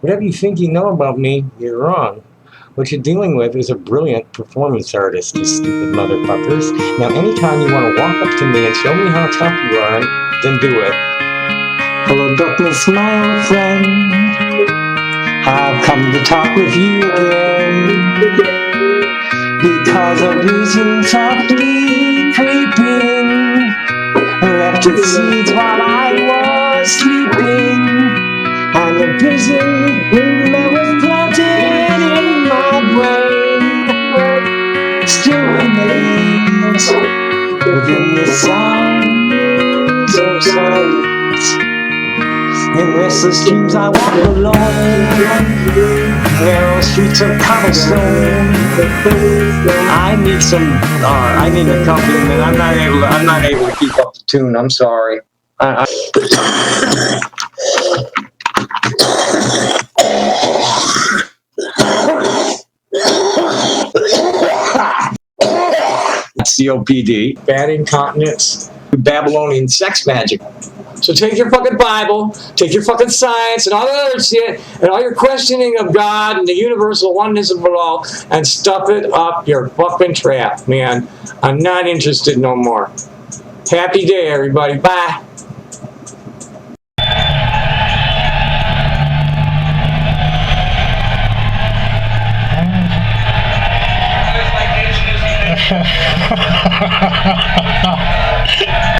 Whatever you think you know about me, you're wrong. What you're dealing with is a brilliant performance artist, you stupid motherfuckers. Now, anytime you want to walk up to me and show me how tough you are, then do it. Hello, darkness, my old friend. I've come to talk with you again. Because a vision softly creeping left its seeds while I was sleeping. And the vision that was planted in my brain still remains within the sounds of silence. In restless dreams I walk alone, narrow streets of cobblestone. I need an accompaniment. I'm not able to keep up the tune. I'm sorry. COPD, bad incontinence, Babylonian sex magic. So take your fucking Bible, take your fucking science and all that other shit, and all your questioning of God and the universal oneness of it all, and stuff it up your fucking trap, man. I'm not interested no more. Happy day, everybody. Bye.